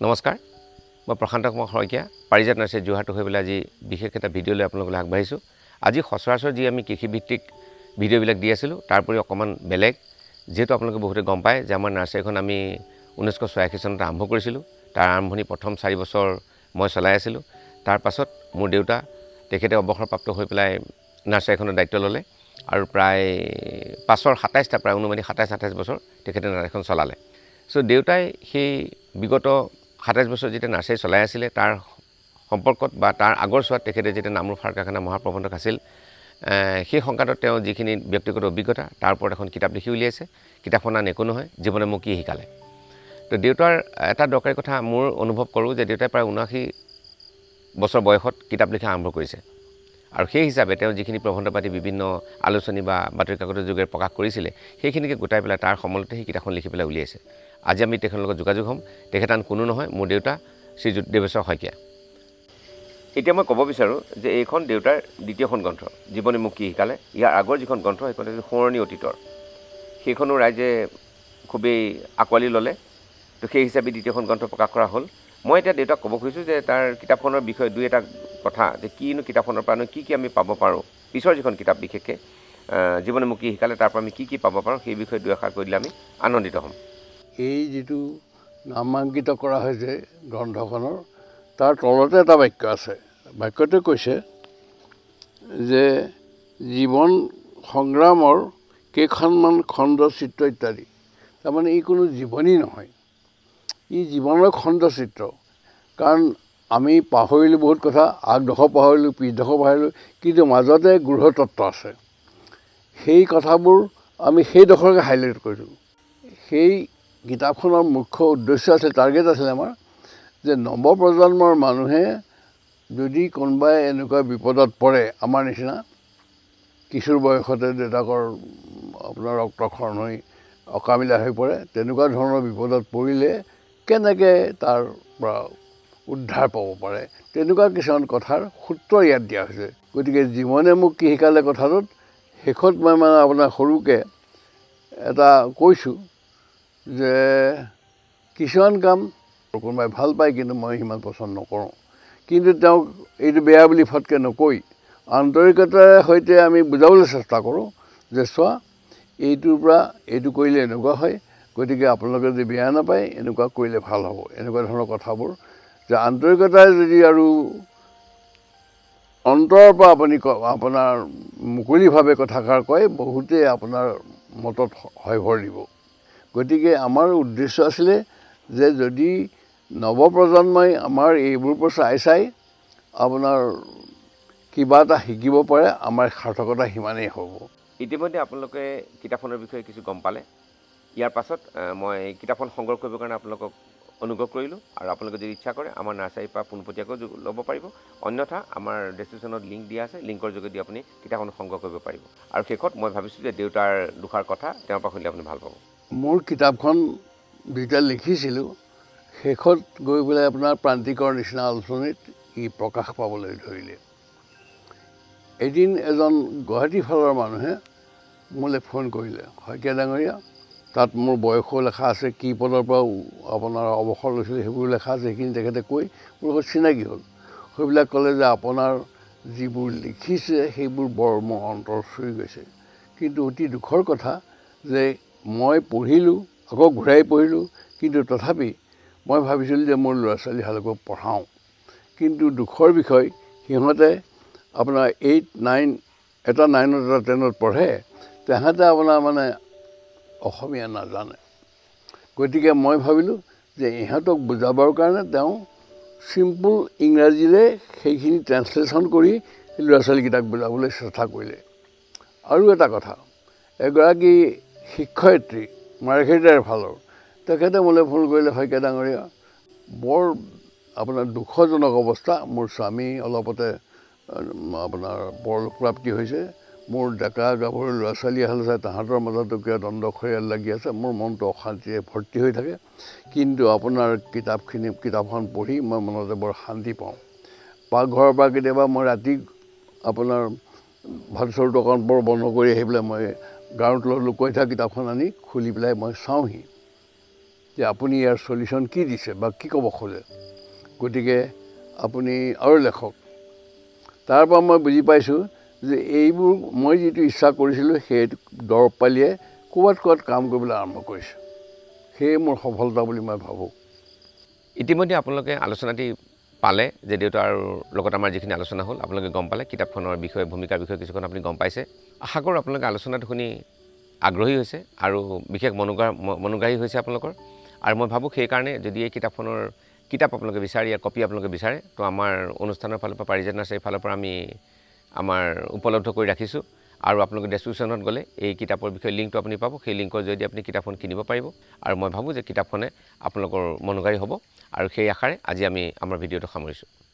নমস্কাৰ মই প্ৰশান্ত কুমাৰ শইকীয়া পাৰিজাত নাৰ্চাৰী যোৰহাট হৈ পেলাই আজি বিশেষ এটা ভিডিঅ'লৈ আপোনালোকলৈ আগবাঢ়িছোঁ। আজি সচৰাচৰ যি আমি কৃষিভিত্তিক ভিডিঅ'বিলাক দি আছিলোঁ তাৰ উপৰি অকণমান বেলেগ, যিহেতু আপোনালোকে বহুতে গম পায় যে আমাৰ নাৰ্চাৰীখন আমি 1986 চনত আৰম্ভ কৰিছিলোঁ। তাৰ আৰম্ভণি প্ৰথম 4 বছৰ মই চলাই আছিলোঁ। তাৰ পাছত মোৰ দেউতা তেখেতে অৱসৰপ্ৰাপ্ত হৈ পেলাই নাৰ্চাৰীখনৰ দায়িত্ব ল'লে আৰু প্ৰায় পাছৰ 27টা প্ৰায় অনুমানিক 27-28 বছৰ তেখেতে নাৰ্চাৰীখন চলালে। চ' দেউতাই সেই বিগত 27 বছৰ যেতিয়া নাৰ্চাৰী চলাই আছিলে তাৰ সম্পৰ্কত বা তাৰ আগৰ চোৱাত তেখেতে যেতিয়া নামৰূপ সাৰ কাৰখানা মহাপ্ৰবন্ধক আছিল, সেই সংক্ৰান্তত তেওঁ যিখিনি ব্যক্তিগত অভিজ্ঞতা তাৰ ওপৰত এখন কিতাপ লিখি উলিয়াইছে। কিতাপখন আন একো নহয়, জীৱনে মোক কি শিকালে। তো দেউতাৰ এটা দৰকাৰী কথা মোৰ অনুভৱ কৰোঁ যে দেউতাই প্ৰায় 79 বছৰ বয়সত কিতাপ লিখা আৰম্ভ কৰিছে আৰু সেই হিচাপে তেওঁ যিখিনি প্ৰবন্ধ পাতি বিভিন্ন আলোচনী বা বাতৰি কাকতৰ যোগেৰে প্ৰকাশ কৰিছিলে সেইখিনিকে গোটাই পেলাই তাৰ সমলতে সেই কিতাপখন লিখি পেলাই উলিয়াইছে। আজি আমি তেখেতৰ লগত যোগাযোগ হ'ম। তেখেত আন কোনো নহয়, মোৰ দেউতা শ্ৰীযুত দেবেশ্বৰ শইকীয়া। এতিয়া মই ক'ব বিচাৰোঁ যে এইখন দেউতাৰ দ্বিতীয়খন গ্ৰন্থ, জীৱনে মোক কি শিকালে। ইয়াৰ আগৰ যিখন গ্ৰন্থ সেইখন আছিল সোঁৱৰণি অতীতৰ, সেইখনো ৰাইজে খুবেই আঁকোৱালি ল'লে। তো সেই হিচাপে দ্বিতীয়খন গ্ৰন্থ প্ৰকাশ কৰা হ'ল। মই এতিয়া দেউতাক ক'ব খুজিছোঁ যে তাৰ কিতাপখনৰ বিষয়ে দুই এটা কথা, যে কিনো কিতাপখনৰ পৰা কি আমি পাব পাৰোঁ, পিছৰ যিখন কিতাপ বিশেষকৈ জীৱনে মোক কি শিকালে তাৰ পৰা আমি কি পাব পাৰোঁ সেই বিষয়ে দুই এষাৰ কৈ দিলে আমি আনন্দিত হ'ম। এই যিটো নামাংকিত কৰা হৈছে গ্ৰন্থখনৰ, তাৰ তলতে এটা বাক্য আছে। বাক্যটোৱে কৈছে যে জীৱন সংগ্ৰামৰ কেইখনমান খণ্ড চিত্ৰ ইত্যাদি। তাৰমানে ই কোনো জীৱনী নহয়, ই জীৱনৰ খণ্ড চিত্ৰ। কাৰণ আমি পাহৰিলোঁ বহুত কথা, আগডোখৰ পাহৰিলোঁ, পিছডোখৰ পাহৰিলোঁ, কিন্তু মাজতে গূঢ়তত্ত্ব আছে। সেই কথাবোৰ আমি সেইডোখৰকে হাইলাইট কৰিছোঁ। সেই কিতাপখনৰ মুখ্য উদ্দেশ্য আছিল, টাৰ্গেট আছিল আমাৰ, যে নৱপ্ৰজন্মৰ মানুহে যদি কোনোবাই এনেকুৱা বিপদত পৰে, আমাৰ নিচিনা কিশোৰ বয়সতে দেউতাকৰ আপোনাৰ ৰক্তক্ষৰণ হৈ অকামিলা হৈ পৰে, তেনেকুৱা ধৰণৰ বিপদত পৰিলে কেনেকৈ তাৰ পৰা উদ্ধাৰ পাব পাৰে, তেনেকুৱা কিছুমান কথাৰ সূত্ৰ ইয়াত দিয়া হৈছে। গতিকে জীৱনে মোক কি শিকালে কথাটোত শেষত মই আপোনাৰ সৰুকৈ এটা কৈছোঁ যে কিছুমান কাম কোনোবাই ভাল পায়, কিন্তু মই সিমান পচন্দ নকৰোঁ। কিন্তু তেওঁক এইটো বেয়া বুলি ফটকৈ নকৈ আন্তৰিকতাৰ সৈতে আমি বুজাবলৈ চেষ্টা কৰোঁ যে চোৱা, এইটোৰ পৰা এইটো কৰিলে এনেকুৱা হয়, গতিকে আপোনালোকে যদি বেয়া নাপায় এনেকুৱা কৰিলে ভাল হ'ব। এনেকুৱা ধৰণৰ কথাবোৰ যে আন্তৰিকতাৰে যদি আৰু অন্তৰৰ পৰা আপুনি আপোনাৰ মুকলিভাৱে কথাষাৰ কয়, বহুতেই আপোনাৰ মতত হয়ভৰ দিব। গতিকে আমাৰ উদ্দেশ্য আছিলে যে যদি নৱপ্ৰজন্মই আমাৰ এইবোৰ পৰা চাই আপোনাৰ কিবা এটা শিকিব পাৰে, আমাৰ সাৰ্থকতা সিমানেই হ'ব। ইতিমধ্যে আপোনালোকে কিতাপখনৰ বিষয়ে কিছু গম পালে। ইয়াৰ পাছত মই কিতাপখন সংগ্ৰহ কৰিবৰ কাৰণে আপোনালোকক অনুগ্ৰহ কৰিলোঁ, আৰু আপোনালোকে যদি ইচ্ছা কৰে আমাৰ নাৰ্চাৰীৰ পৰা পোনপটীয়াকৈ ল'ব পাৰিব। অন্যথা আমাৰ ডেছক্ৰিপশ্যনত লিংক দিয়া আছে, লিংকৰ যোগেদি আপুনি কিতাপখন সংগ্ৰহ কৰিব পাৰিব। আৰু শেষত মই ভাবিছোঁ যে দেউতাৰ দুষাৰ কথা তেওঁৰ পৰা শুনিলে আপুনি ভাল পাব। মোৰ কিতাপখন যেতিয়া লিখিছিলোঁ, শেষত গৈ পেলাই আপোনাৰ প্ৰান্তিকৰ নিচিনা আলোচনীত ই প্ৰকাশ পাবলৈ ধৰিলে। এদিন এজন গুৱাহাটীৰ ফালৰ মানুহে মোলৈ ফোন কৰিলে, শইকীয়া ডাঙৰীয়া, তাত মোৰ বয়সো লেখা আছে, কি পদৰ পৰা আপোনাৰ অৱসৰ লৈছিলে সেইবোৰ লেখা আছে, সেইখিনি তেখেতে কৈ মোৰ লগত চিনাকি হ'ল। সেইবিলাক ক'লে যে আপোনাৰ যিবোৰ লিখিছে সেইবোৰ বৰ মোৰ অন্তৰ চুই গৈছে। কিন্তু অতি দুখৰ কথা যে মই পঢ়িলোঁ, আকৌ ঘূৰাই পঢ়িলোঁ, কিন্তু তথাপি মই ভাবিছিলোঁ যে মোৰ ল'ৰা ছোৱালীহালকো পঢ়াওঁ। কিন্তু দুখৰ বিষয়, সিহঁতে আপোনাৰ 8, 9, এটা 9ত এটা 10ত পঢ়ে, তেহেঁতে আপোনাৰ মানে অসমীয়া নাজানে। গতিকে মই ভাবিলোঁ যে ইহঁতক বুজাবৰ কাৰণে তেওঁ চিম্পুল ইংৰাজীৰে সেইখিনি ট্ৰেঞ্চলেশ্যন কৰি ল'ৰা ছোৱালীকেইটাক বুজাবলৈ চেষ্টা কৰিলে। আৰু এটা কথা, এগৰাকী শিক্ষয়িত্ৰী মাৰ্ঘেৰিটাৰ ফালৰ, তেখেতে মোলৈ ফোন কৰিলে, শইকীয়া ডাঙৰীয়া, বৰ আপোনাৰ দুখজনক অৱস্থা, মোৰ স্বামী অলপতে আপোনাৰ পৰলোকপ্ৰাপ্তি হৈছে, মোৰ ডেকা গাভৰু ল'ৰা ছোৱালী আহাল চাই তাহাঁতৰ মাজতো কিবা দ্বন্দ্ব খৰিয়াল লাগি আছে, মোৰ মনটো অশান্তিৰে ভৰ্তি হৈ থাকে। কিন্তু আপোনাৰ কিতাপখন পঢ়ি মই মনতে বৰ শান্তি পাওঁ। পাকঘৰৰ পৰা কেতিয়াবা মই ৰাতি আপোনাৰ ভাত চৰুটো অকণ বৰ বন্ধ কৰি আহি পেলাই মই গ্ৰাউণ্ড ফ্ল'ৰত লুকুৱাই থকা কিতাপখন আনি খুলি পেলাই মই চাওঁহি। যে আপুনি ইয়াৰ সলিউশ্যন কি দিছে বা কি ক'ব খোজে গতিকে আপুনি আৰু লেখক তাৰ পৰা মই বুজি পাইছোঁ যে এইবোৰ মই যিটো ইচ্ছা কৰিছিলোঁ সেইটো দৰৱ পালিয়ে ক'ৰবাত কাম কৰিবলৈ আৰম্ভ কৰিছোঁ সেয়ে মোৰ সফলতা বুলি মই ভাবোঁ ইতিমধ্যে আপোনালোকে আলোচনাটি পালে যে দেউতাৰ লগত আমাৰ যিখিনি আলোচনা হ'ল আপোনালোকে গম পালে কিতাপখনৰ বিষয়ে ভূমিকাৰ বিষয়ে কিছুমান আপুনি গম পাইছে আশা কৰোঁ আপোনালোকে আলোচনাটো শুনি আগ্ৰহী হৈছে আৰু বিশেষ মনোগ্ৰাহী হৈছে আপোনালোকৰ আৰু মই ভাবোঁ সেইকাৰণে যদি এই কিতাপ আপোনালোকে বিচাৰে ইয়াৰ কপি আপোনালোকে বিচাৰে তো আমাৰ অনুষ্ঠানৰ ফালৰ পৰা পাৰিজাত নাৰ্চাৰীৰ ফালৰ পৰা আমি আমাৰ উপলব্ধ কৰি ৰাখিছোঁ আৰু আপোনালোকে ডেছক্ৰিপশ্যনত গ'লে এই কিতাপৰ বিষয়ে লিংকটো আপুনি পাব সেই লিংকৰ জৰিয়তে আপুনি কিতাপখন কিনিব পাৰিব আৰু মই ভাবোঁ যে কিতাপখনে আপোনালোকৰ মনোগ্ৰাহী হ'ব আৰু সেই আশাৰে আজি আমি আমাৰ ভিডিঅ'টো সামৰিছোঁ